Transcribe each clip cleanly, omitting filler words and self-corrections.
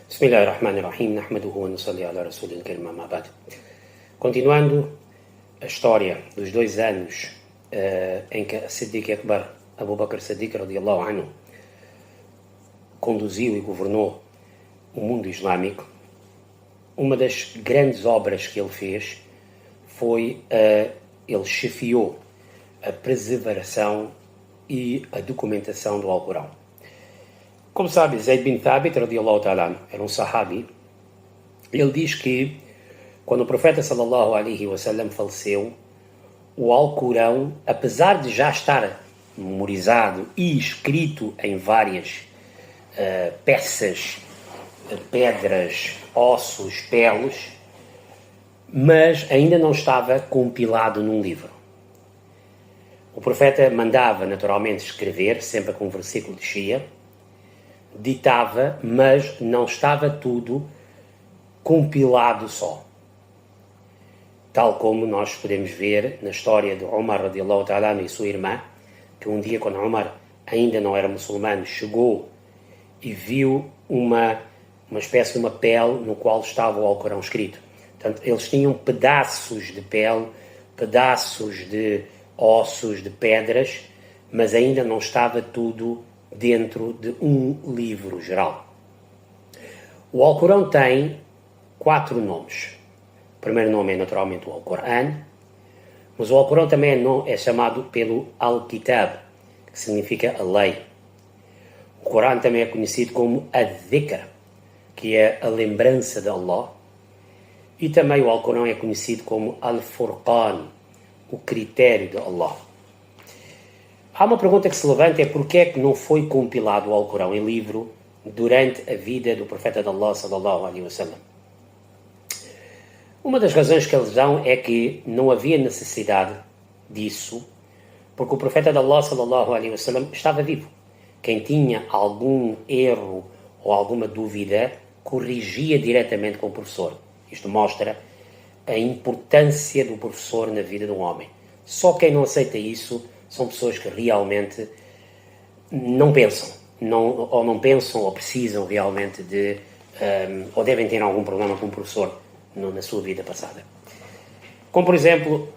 Bismillahirrahmanirrahim, nahmaduhu wa nusalli ala rasulil karim amma ba'd. Continuando a história dos 2 anos em que Siddiq Akbar, Abu Bakr Siddiq radiyallahu anhu, conduziu e governou o mundo islâmico, uma das grandes obras que ele fez foi, ele chefiou a preservação e a documentação do Alcorão. Como sabe, Zayd bin Thabit, radiyallahu ta'ala, era um sahabi. Ele diz que, quando o profeta sallallahu alaihi wasallam faleceu, o Alcorão, apesar de já estar memorizado e escrito em várias peças, pedras, ossos, peles, mas ainda não estava compilado num livro. O profeta mandava, naturalmente, escrever, sempre com um versículo de Shia, ditava, mas não estava tudo compilado só. Tal como nós podemos ver na história de Umar radiyallahu ta'ala e sua irmã, que um dia, quando Umar ainda não era muçulmano, chegou e viu uma espécie de uma pele no qual estava o Alcorão escrito. Portanto, eles tinham pedaços de pele, pedaços de ossos, de pedras, mas ainda não estava tudo dentro de um livro geral. O Alcorão tem 4 nomes. O primeiro nome é naturalmente o Alcorão, mas o Alcorão também é chamado pelo Al-Kitab, que significa a lei. O Corão também é conhecido como Ad-Dhikr, que é a lembrança de Allah, e também o Alcorão é conhecido como Al-Furqan, o critério de Allah. Há uma pergunta que se levanta, é porque é que não foi compilado o Alcorão em livro durante a vida do profeta de Allah sallallahu alaihi wasallam. Uma das razões que eles dão é que não havia necessidade disso, porque o profeta de Allah sallallahu alaihi wasallam estava vivo. Quem tinha algum erro ou alguma dúvida corrigia diretamente com o professor. Isto mostra a importância do professor na vida de um homem. Só quem não aceita isso são pessoas que realmente não pensam, ou precisam realmente de, ou devem ter algum problema com o professor na sua vida passada. Como, por exemplo,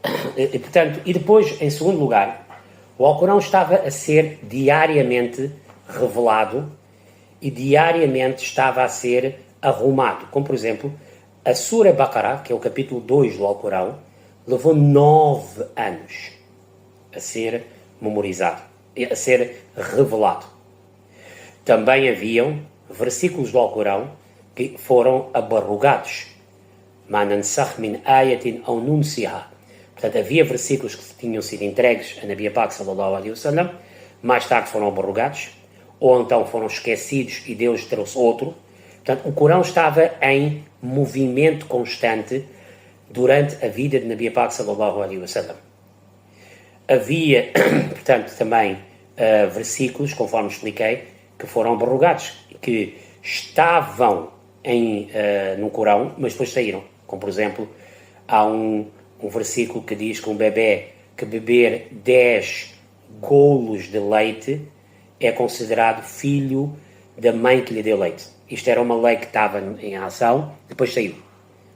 e depois, em segundo lugar, o Alcorão estava a ser diariamente revelado e diariamente estava a ser arrumado. Como, por exemplo, a Sura Baqarah, que é o capítulo 2 do Alcorão, levou 9 anos a ser memorizado, a ser revelado. Também haviam versículos do Alcorão que foram abarrogados. Ma nansakh min ayatin aw nunsiha. Portanto, havia versículos que tinham sido entregues a Nabi Pak sallallahu alaihi wasallam, mais tarde foram abarrogados, ou então foram esquecidos e Deus trouxe outro. Portanto, o Corão estava em movimento constante durante a vida de Nabi Pak sallallahu alaihi wasallam. Havia, portanto, também versículos, conforme expliquei, que foram abarrogados, que estavam no Corão, mas depois saíram. Como, por exemplo, há um versículo que diz que um bebê que beber 10 golos de leite é considerado filho da mãe que lhe deu leite. Isto era uma lei que estava em ação, depois saiu.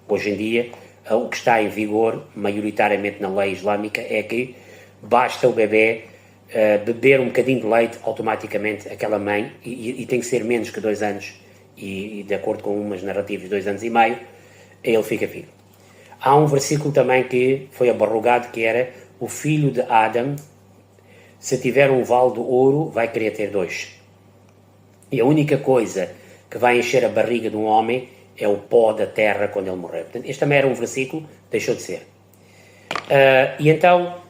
Hoje em dia, o que está em vigor, maioritariamente na lei islâmica, é que basta o bebê beber um bocadinho de leite, automaticamente aquela mãe, e tem que ser menos que 2 anos, e de acordo com umas narrativas, 2 anos e meio, ele fica filho. Há um versículo também que foi abarrogado, que era: o filho de Adam, se tiver um vale de ouro, vai querer ter 2. E a única coisa que vai encher a barriga de um homem é o pó da terra quando ele morrer. Portanto, este também era um versículo, deixou de ser. E então,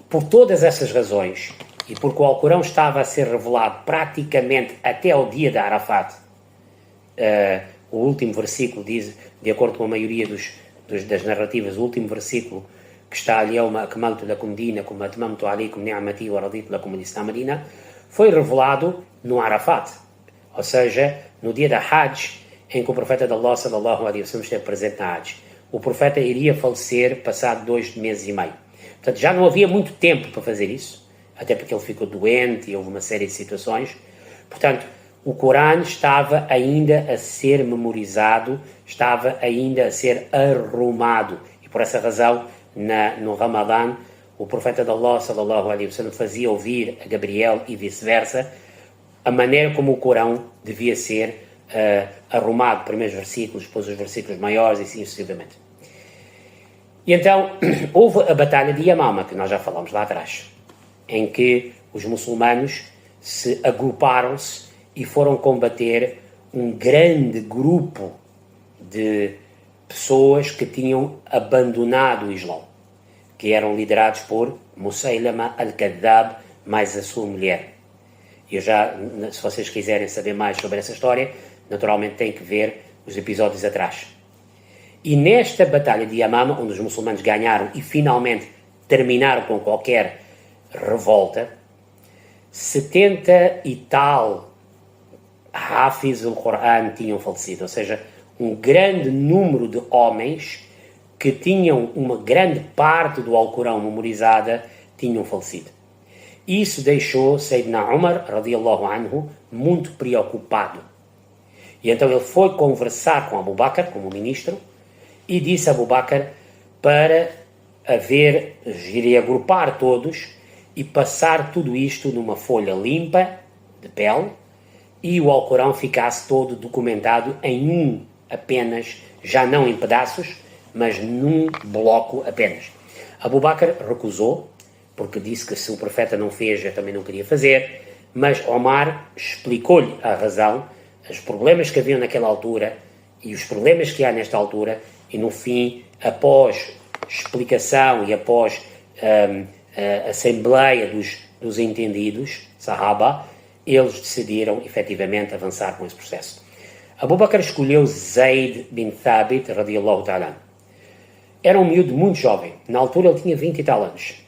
por todas essas razões, e porque o Alcorão estava a ser revelado praticamente até ao dia de Arafat, o último versículo diz, de acordo com a maioria das narrativas, o último versículo que está ali, akmaltu lakum dinakum wa atmamtu alaykum ni'mati wa raditu lakum al-islam dinan, foi revelado no Arafat, ou seja, no dia da Hajj, em que o profeta de Allah sallallahu alaihi wasallam esteve presente na Hajj. O profeta iria falecer passado 2 meses e meio. Portanto, já não havia muito tempo para fazer isso, até porque ele ficou doente e houve uma série de situações. Portanto, o Corão estava ainda a ser memorizado, estava ainda a ser arrumado. E por essa razão, no Ramadã, o profeta de Allah, sallallahu alaihi wasallam, fazia ouvir a Gabriel e vice-versa a maneira como o Corão devia ser arrumado, primeiro os versículos, depois os versículos maiores e assim sucessivamente. E então, houve a Batalha de Yamama, que nós já falamos lá atrás, em que os muçulmanos se agruparam-se e foram combater um grande grupo de pessoas que tinham abandonado o Islão, que eram liderados por Musaylama al-Kadhab, mais a sua mulher. Eu já, se vocês quiserem saber mais sobre essa história, naturalmente têm que ver os episódios atrás. E nesta Batalha de Yamama, onde os muçulmanos ganharam e finalmente terminaram com qualquer revolta, 70 e tal Hafiz al-Qur'an tinham falecido, ou seja, um grande número de homens que tinham uma grande parte do Alcorão memorizada tinham falecido. Isso deixou Sayyidina Umar, radiyallahu anhu, muito preocupado. E então ele foi conversar com Abu Bakr, como ministro, e disse a Abu Bakr para iria agrupar todos e passar tudo isto numa folha limpa, de pele, e o Alcorão ficasse todo documentado em apenas, já não em pedaços, mas num bloco apenas. Abu Bakr recusou, porque disse que se o profeta não fez, eu também não queria fazer, mas Omar explicou-lhe a razão, os problemas que haviam naquela altura e os problemas que há nesta altura, e no fim, após explicação e após a assembleia dos entendidos, Sahaba, eles decidiram efetivamente avançar com esse processo. Abu Bakr escolheu Zayd bin Thabit, radiyallahu ta'ala. Era um miúdo muito jovem, na altura ele tinha 20 e tal anos.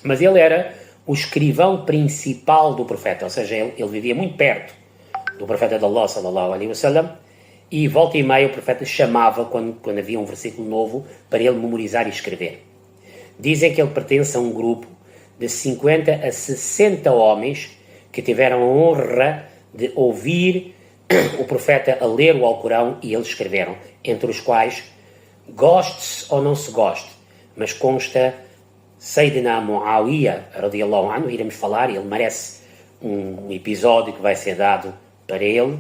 Mas ele era o escrivão principal do profeta, ou seja, ele vivia muito perto do profeta de Allah, sallallahu alaihi wasallam, e volta e meia o profeta chamava quando havia um versículo novo para ele memorizar e escrever. Dizem que ele pertence a um grupo de 50 a 60 homens que tiveram a honra de ouvir o profeta a ler o Alcorão e eles escreveram, entre os quais, goste-se ou não se goste, mas consta Sayyidina Muawiyah, radiyallahu anhu, iremos falar, ele merece um episódio que vai ser dado para ele.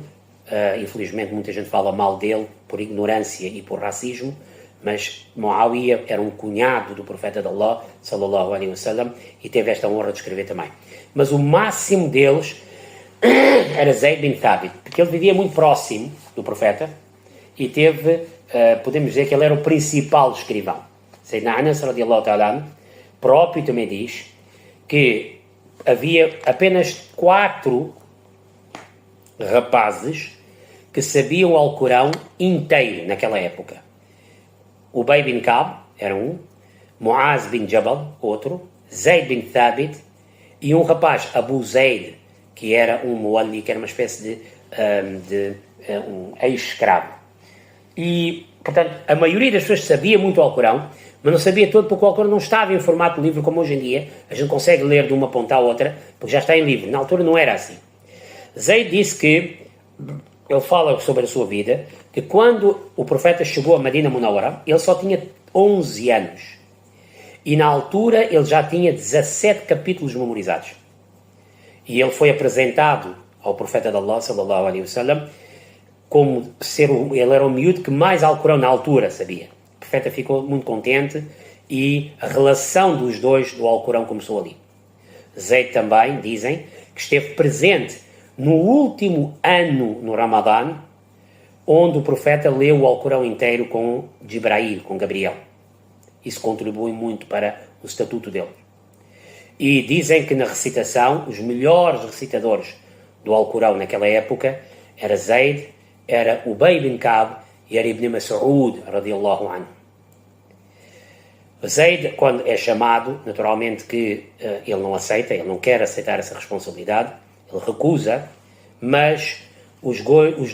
Infelizmente muita gente fala mal dele por ignorância e por racismo, mas Muawiyah era um cunhado do profeta de Allah, sallallahu alaihi wasallam, e teve esta honra de escrever também. Mas o máximo deles era Zayd bin Thabit, porque ele vivia muito próximo do profeta e teve, podemos dizer que ele era o principal escrivão. Sayyidina Anas, radiyallahu ta'ala, próprio também diz que havia apenas 4 rapazes que sabiam o Alcorão inteiro naquela época. Ubay bin Ka'b era um, Muaz bin Jabal, outro, Zayd bin Thabit e um rapaz, Abu Zayd, que era um mualli, que era uma espécie de um ex-escravo. E, portanto, a maioria das pessoas sabia muito o Alcorão, mas não sabia todo porque o Alcorão não estava em formato de livro como hoje em dia. A gente consegue ler de uma ponta à outra, porque já está em livro. Na altura não era assim. Zayd disse que, ele fala sobre a sua vida, que quando o profeta chegou a Medina Munawwara, ele só tinha 11 anos. E na altura ele já tinha 17 capítulos memorizados. E ele foi apresentado ao profeta de Allah, sallallahu alaihi wasallam, como ele era o miúdo que mais Alcorão na altura sabia. O profeta ficou muito contente e a relação dos dois do Alcorão começou ali. Zayd também, dizem, que esteve presente no último ano no Ramadã, onde o profeta leu o Alcorão inteiro com Jibrail, com Gabriel. Isso contribui muito para o estatuto dele. E dizem que na recitação, os melhores recitadores do Alcorão naquela época era Zayd, era Ubay bin Ka'b e era Ibn Mas'ud, radiyallahu anhu. Zayd, quando é chamado, naturalmente que ele não aceita, ele não quer aceitar essa responsabilidade, ele recusa, mas os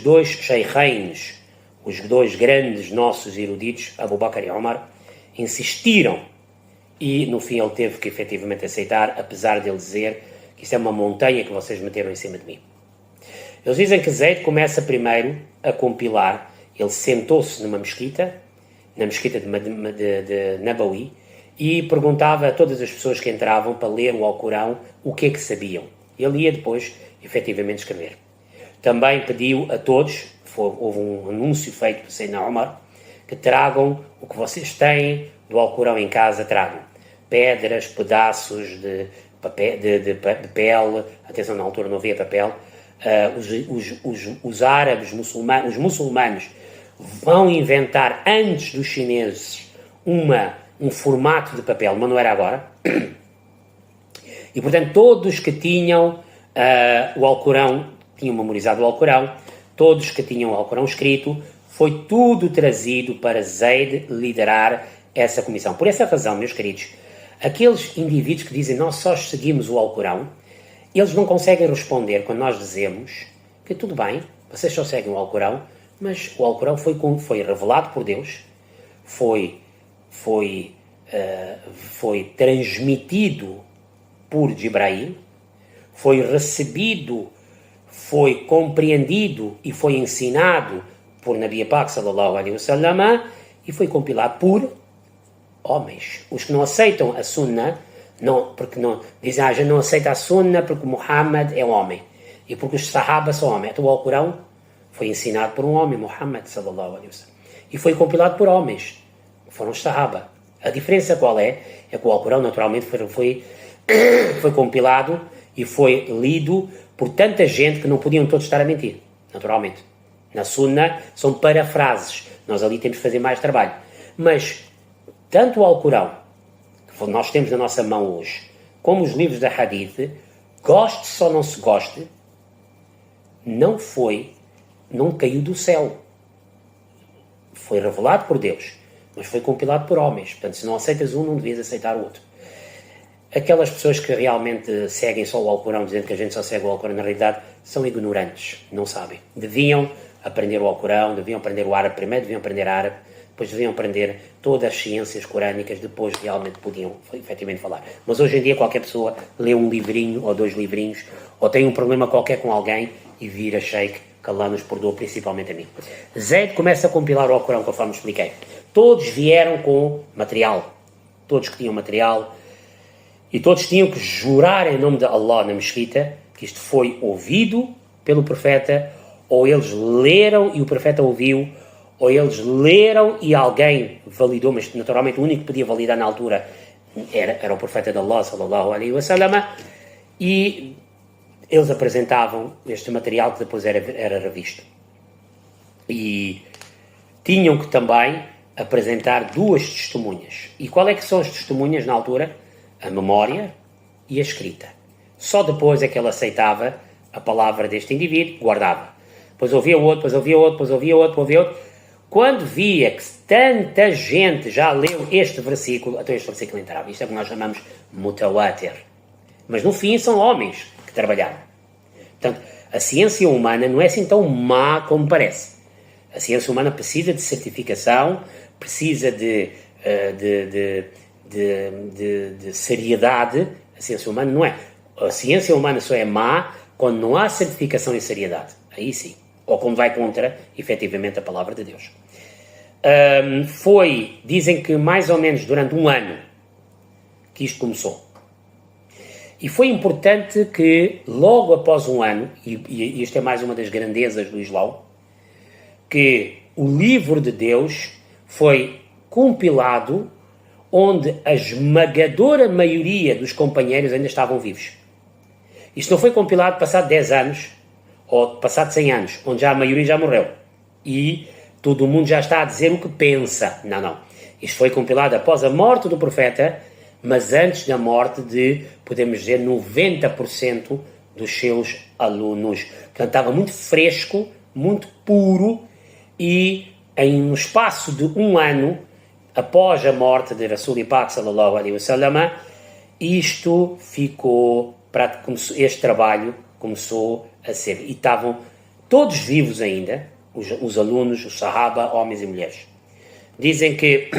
dois sheikhains, os dois grandes nossos eruditos, Abu Bakr e Omar, insistiram e no fim ele teve que efetivamente aceitar, apesar de ele dizer que isso é uma montanha que vocês meteram em cima de mim. Eles dizem que Zayd começa primeiro a compilar. Ele sentou-se numa mesquita, na mesquita de Nabawi, e perguntava a todas as pessoas que entravam para ler o Alcorão o que é que sabiam. Ele ia depois, efetivamente, escrever. Também pediu a todos, houve um anúncio feito por Sayyidina Umar, que tragam o que vocês têm do Alcorão em casa, tragam. Pedras, pedaços de pele, atenção, na altura não havia papel. Os árabes, os muçulmanos, vão inventar antes dos chineses um formato de papel, mas não era agora. E, portanto, todos que tinham o Alcorão, tinham memorizado o Alcorão, todos que tinham o Alcorão escrito, foi tudo trazido para Zayd liderar essa comissão. Por essa razão, meus queridos, aqueles indivíduos que dizem nós só seguimos o Alcorão, eles não conseguem responder quando nós dizemos que tudo bem, vocês só seguem o Alcorão, mas o Alcorão foi revelado por Deus, foi transmitido por Jibrail, foi recebido, foi compreendido e foi ensinado por Nabi Pak sallallahu alaihi wasallam e foi compilado por homens. Os que não aceitam a Sunna, porque não dizem, a gente não aceita a Sunna porque Muhammad é homem e porque os Sahaba são homens. Então o Alcorão foi ensinado por um homem, Muhammad sallallahu alaihi wasallam, e foi compilado por homens, foram os Sahaba. A diferença qual é? É que o Alcorão naturalmente foi compilado e foi lido por tanta gente que não podiam todos estar a mentir, naturalmente. Na Sunna são parafrases, nós ali temos que fazer mais trabalho. Mas tanto o Alcorão, que nós temos na nossa mão hoje, como os livros da Hadith, goste-se ou não se goste, não caiu do céu. Foi revelado por Deus, mas foi compilado por homens. Portanto, se não aceitas um, não devias aceitar o outro. Aquelas pessoas que realmente seguem só o Alcorão, dizendo que a gente só segue o Alcorão, na realidade, são ignorantes, não sabem. Deviam aprender o Alcorão, deviam aprender o árabe primeiro, deviam aprender árabe, depois deviam aprender todas as ciências corânicas, depois realmente podiam efetivamente falar. Mas hoje em dia qualquer pessoa lê um livrinho ou 2 livrinhos, ou tem um problema qualquer com alguém e vira sheikh, que Allah nos perdoa, principalmente a mim. Zayd começa a compilar o Alcorão, conforme expliquei. Todos vieram com material, todos que tinham material, e todos tinham que jurar em nome de Allah na mesquita que isto foi ouvido pelo profeta, ou eles leram e o profeta ouviu, ou eles leram e alguém validou, mas naturalmente o único que podia validar na altura era o profeta de Allah, sallallahu alaihi wasallam, e eles apresentavam este material que depois era revisto. E tinham que também apresentar 2 testemunhas. E qual é que são as testemunhas na altura? A memória e a escrita. Só depois é que ele aceitava a palavra deste indivíduo, guardava. Depois ouvia outro, depois ouvia outro, depois ouvia outro, depois ouvia outro. Quando via que tanta gente já leu este versículo, até este versículo entrava. Isto é o que nós chamamos mutawatir. Mas no fim são homens que trabalharam. Portanto, a ciência humana não é assim tão má como parece. A ciência humana precisa de certificação, precisa de seriedade. A ciência humana não é. A ciência humana só é má quando não há certificação e seriedade. Aí sim. Ou quando vai contra, efetivamente, a palavra de Deus. Dizem que mais ou menos durante 1 ano que isto começou. E foi importante que logo após 1 ano, e isto é mais uma das grandezas do Islão, que o livro de Deus foi compilado onde a esmagadora maioria dos companheiros ainda estavam vivos. Isto não foi compilado passado 10 anos, ou passado 100 anos, onde já a maioria já morreu. E todo mundo já está a dizer o que pensa. Não. Isto foi compilado após a morte do profeta, mas antes da morte de, podemos dizer, 90% dos seus alunos. Portanto, estava muito fresco, muito puro, e em um espaço de 1 ano, após a morte de Rasul Pak sallallahu alaihi wasallam, isto ficou, este trabalho começou a ser, e estavam todos vivos ainda, os alunos, os Sahaba, homens e mulheres. Dizem que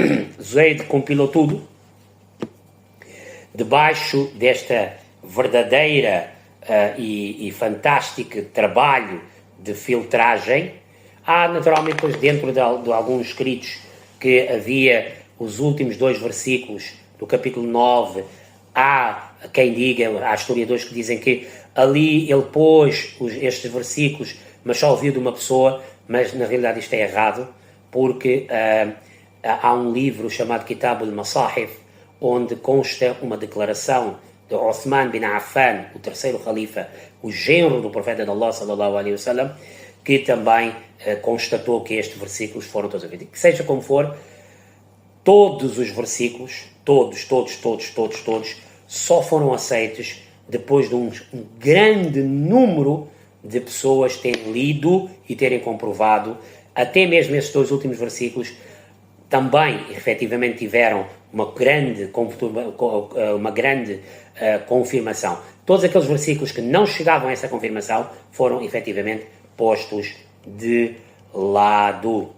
Zayd compilou tudo debaixo desta verdadeira e fantástico trabalho de filtragem. Há naturalmente depois dentro de alguns escritos que havia os últimos 2 versículos do capítulo 9, há quem diga, há historiadores que dizem que ali ele pôs estes versículos, mas só ouviu de uma pessoa, mas na realidade isto é errado, porque há um livro chamado Kitab al-Masahif, onde consta uma declaração de Uthman bin Affan, o terceiro califa, o genro do profeta de Allah, sallallahu alaihi wasallam, que também constatou que estes versículos foram todos ouvidos. Que seja como for, todos os versículos, todos, só foram aceitos depois de um grande número de pessoas terem lido e terem comprovado. Até mesmo esses 2 últimos versículos também, efetivamente, tiveram uma grande confirmação. Todos aqueles versículos que não chegavam a essa confirmação foram, efetivamente, postos de lado.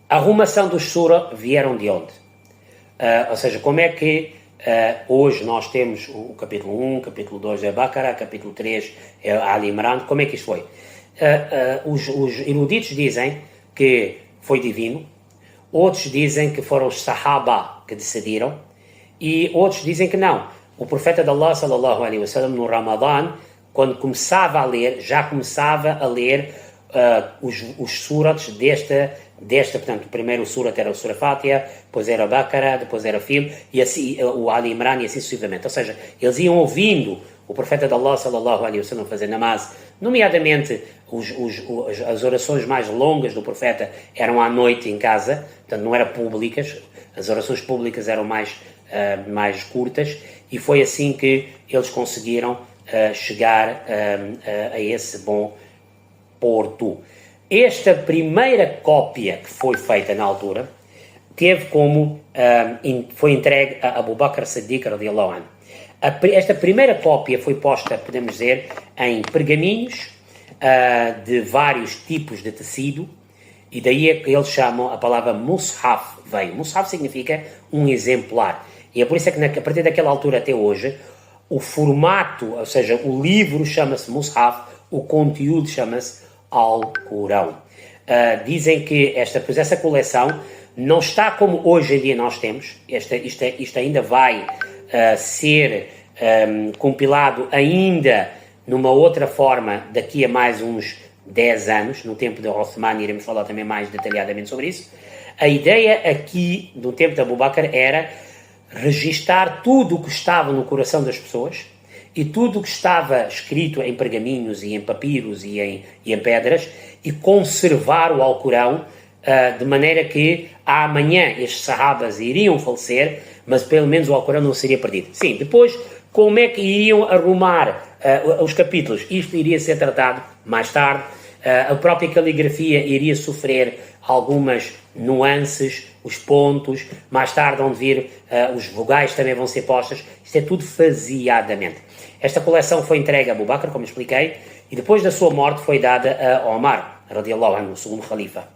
A arrumação dos sura vieram de onde? Ou seja, como é que hoje nós temos o capítulo 1, capítulo 2 é Baqara, capítulo 3 é Ali Imran, como é que isto foi? Os eruditos dizem que foi divino, outros dizem que foram os Sahaba que decidiram, e outros dizem que não. O profeta de Allah, sallallahu alaihi wasallam, no Ramadã, quando começava a ler, já começava a ler os surats portanto, o primeiro surat era o Surah Fatiha, depois era Baqara, depois era Fil, e assim, o Ali Imran, e assim sucessivamente. Ou seja, eles iam ouvindo o profeta de Allah, sallallahu alaihi wasallam, fazer namaz, nomeadamente as orações mais longas do profeta eram à noite em casa, portanto não eram públicas, as orações públicas eram mais curtas, e foi assim que eles conseguiram chegar a esse bom porto. Esta primeira cópia que foi feita na altura teve como foi entregue a Abu Bakr Siddiq radiyallahu anhu. Esta primeira cópia foi posta, podemos dizer, em pergaminhos de vários tipos de tecido, e daí é que eles chamam a palavra mushaf, veio. Mushaf significa um exemplar, e é por isso que a partir daquela altura até hoje, o formato, ou seja, o livro chama-se mushaf, o conteúdo chama-se Alcorão. Dizem que essa coleção não está como hoje em dia nós temos, isto ainda vai ser compilado ainda numa outra forma daqui a mais uns 10 anos, no tempo de Uthman, iremos falar também mais detalhadamente sobre isso. A ideia aqui, no tempo de Abu Bakr, era registar tudo o que estava no coração das pessoas e tudo o que estava escrito em pergaminhos e em papiros e em pedras, e conservar o Alcorão de maneira que amanhã estes sahabas iriam falecer, mas pelo menos o Alcorão não seria perdido. Sim, depois, como é que iriam arrumar os capítulos? Isto iria ser tratado mais tarde. A própria caligrafia iria sofrer algumas nuances, os pontos, mais tarde vão vir os vogais também vão ser postas. Isto é tudo faseadamente. Esta coleção foi entregue a Abu Bakr, como expliquei, e depois da sua morte foi dada a Omar, radiyallahu anhu, o segundo califa.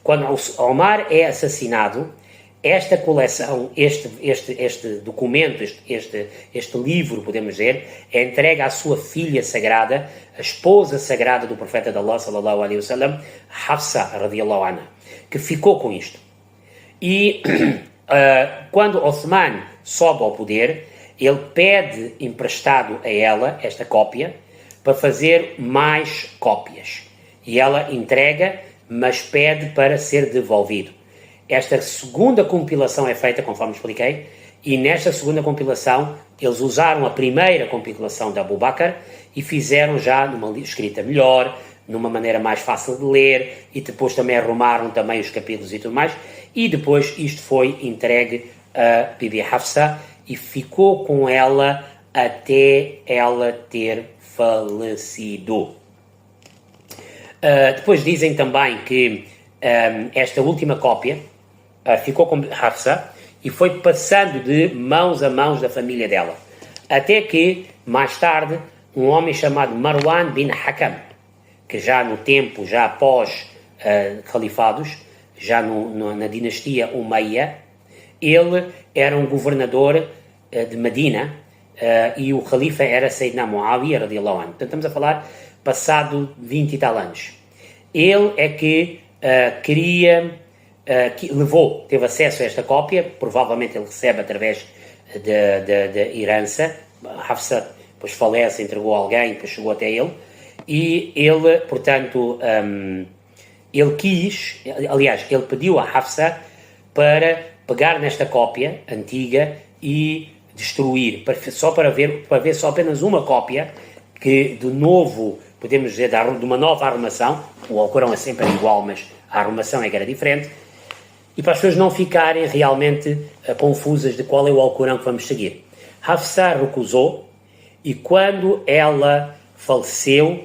Quando Omar é assassinado, esta coleção, este documento, este livro, podemos dizer, é entregue à sua filha sagrada, a esposa sagrada do profeta de Allah, sallallahu alaihi wasallam, Hafsa, radiyallahu anha, que ficou com isto. E quando Uthman sobe ao poder, ele pede emprestado a ela esta cópia para fazer mais cópias. E ela entrega, mas pede para ser devolvido. Esta segunda compilação é feita, conforme expliquei, e nesta segunda compilação eles usaram a primeira compilação de Abu Bakr e fizeram já numa escrita melhor, numa maneira mais fácil de ler, e depois também arrumaram também os capítulos e tudo mais, e depois isto foi entregue a Bibi Hafsa e ficou com ela até ela ter falecido. Depois dizem também que esta última cópia ficou com Hafsa e foi passando de mãos a mãos da família dela, até que, mais tarde, um homem chamado Marwan bin Hakam, que já no tempo, já após califados, já na dinastia Umayya. Ele era um governador de Medina e o califa era Sayyidina Muawiyah radiyallahu anhu. Portanto, estamos a falar passado 20 e tal anos. Ele é que teve acesso a esta cópia, provavelmente ele recebe através da herança. Hafsa depois falece, entregou a alguém, depois chegou até ele, e ele, portanto, ele pediu a Hafsa para pegar nesta cópia antiga e destruir, para ver só apenas uma cópia, que de novo, podemos dizer, de uma nova arrumação. O Alcorão é sempre igual, mas a arrumação é que era diferente, e para as pessoas não ficarem realmente confusas de qual é o Alcorão que vamos seguir. Hafsa recusou, e quando ela faleceu,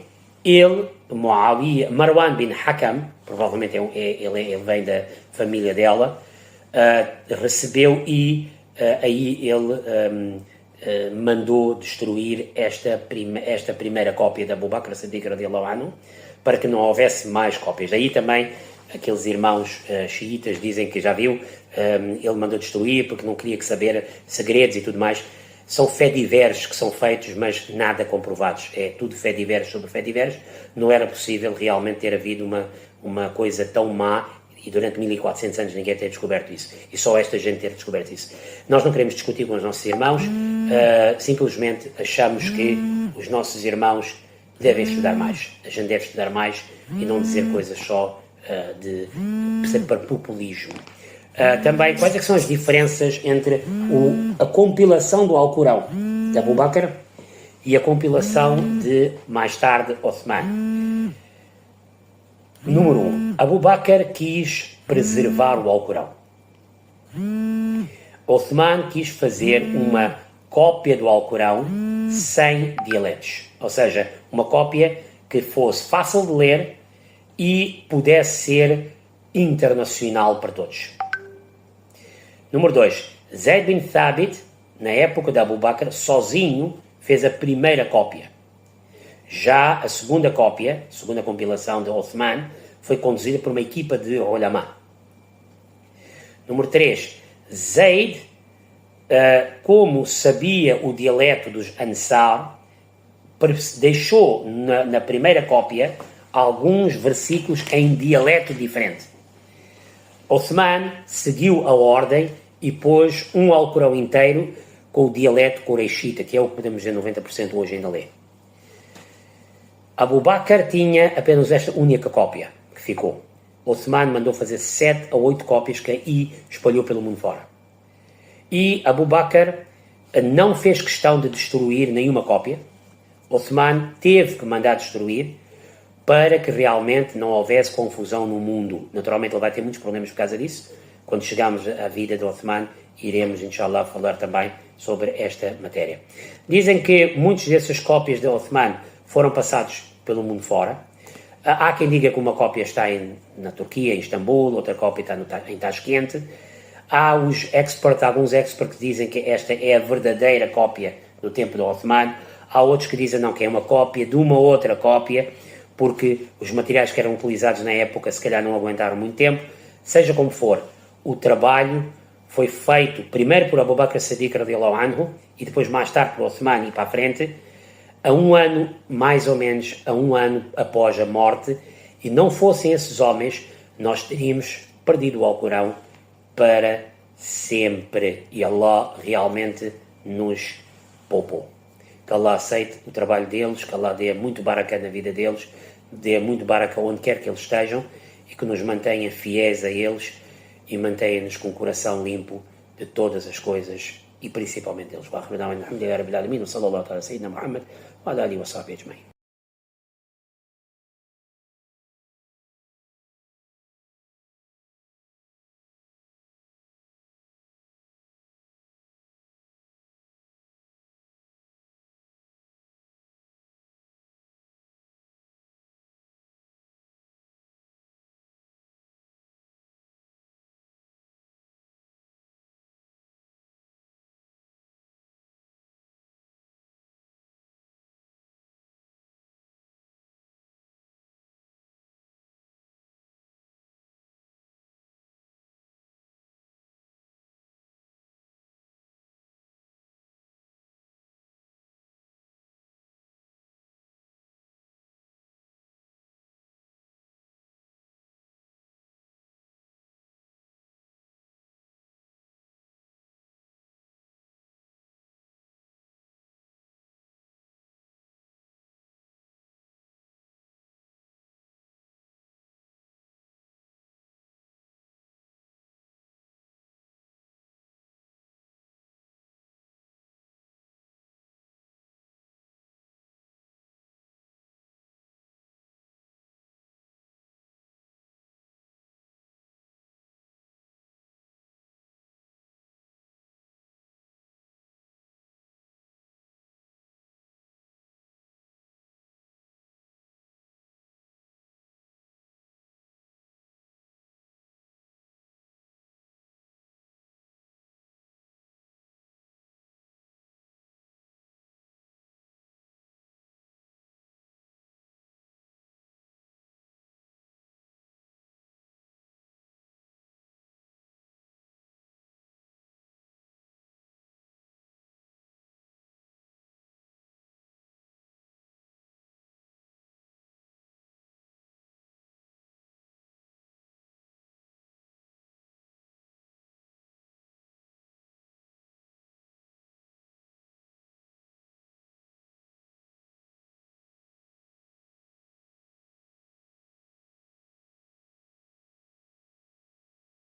Marwan bin Hakam, provavelmente ele vem da família dela, recebeu e aí ele mandou destruir esta primeira cópia da Abu Bakr as-Siddiq radiyallahu anhu, para que não houvesse mais cópias. Daí também aqueles irmãos xiitas dizem que, já viu, ele mandou destruir porque não queria saber segredos e tudo mais. São fé-diversos que são feitos, mas nada comprovados. É tudo fé-diversos sobre fé-diversos. Não era possível realmente ter havido uma coisa tão má e durante 1400 anos ninguém ter descoberto isso. E só esta gente ter descoberto isso. Nós não queremos discutir com os nossos irmãos, simplesmente achamos que os nossos irmãos devem estudar mais. A gente deve estudar mais e não dizer coisas só para populismo. Também, quais é que são as diferenças entre a compilação do Alcorão de Abu Bakr e a compilação de, mais tarde, Uthman? Número 1. Abu Bakr quis preservar o Alcorão. Uthman quis fazer uma cópia do Alcorão sem dialetos. Ou seja, uma cópia que fosse fácil de ler e pudesse ser internacional para todos. Número 2. Zayd bin Thabit, na época de Abu Bakr, sozinho fez a primeira cópia. Já a segunda cópia, a segunda compilação de Uthman, foi conduzida por uma equipa de ulama. Número 3. Zayd, como sabia o dialeto dos Ansar, deixou na primeira cópia alguns versículos em dialeto diferente. Uthman seguiu a ordem e pôs um Alcorão inteiro com o dialeto Qurayshita, que é o que podemos dizer 90% hoje ainda lê. Abu Bakr tinha apenas esta única cópia que ficou. Uthman mandou fazer 7 a 8 cópias que espalhou pelo mundo fora. E Abu Bakr não fez questão de destruir nenhuma cópia. Uthman teve que mandar destruir para que realmente não houvesse confusão no mundo. Naturalmente ele vai ter muitos problemas por causa disso. Quando chegarmos à vida de Uthman, iremos, inshallah, falar também sobre esta matéria. Dizem que muitas dessas cópias de Uthman foram passados pelo mundo fora. Há quem diga que uma cópia está na Turquia, em Istambul, outra cópia está em Tashkent. Há alguns experts que dizem que esta é a verdadeira cópia do tempo de Uthman. Há outros que dizem não, que é uma cópia de uma outra cópia, porque os materiais que eram utilizados na época se calhar não aguentaram muito tempo. Seja como for, o trabalho foi feito primeiro por Abu Bakr as-Siddiq radiyallahu anhu e depois mais tarde por Uthman e para a frente, mais ou menos a um ano após a morte, e não fossem esses homens, nós teríamos perdido o Alcorão para sempre, e Allah realmente nos poupou. Que Allah aceite o trabalho deles, que Allah dê muito baraka na vida deles, dê muito baraka onde quer que eles estejam, e que nos mantenha fiéis a eles e mantenha-nos com o coração limpo de todas as coisas e principalmente deles.